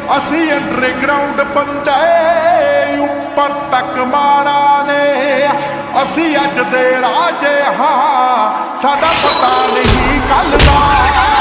ਅਸੀਂ ਅੰਡਰਗਰਾਉਂਡ ਬੰਦੇ ਉੱਪਰ ਤੱਕ ਮਾਰਾ ਨੇ ਅਸੀਂ ਅੱਜ ਦੇ ਰਾਜੇ ਹਾਂ ਸਾਡਾ ਪਤਾ ਨਹੀਂ ਕੱਲ ਦਾ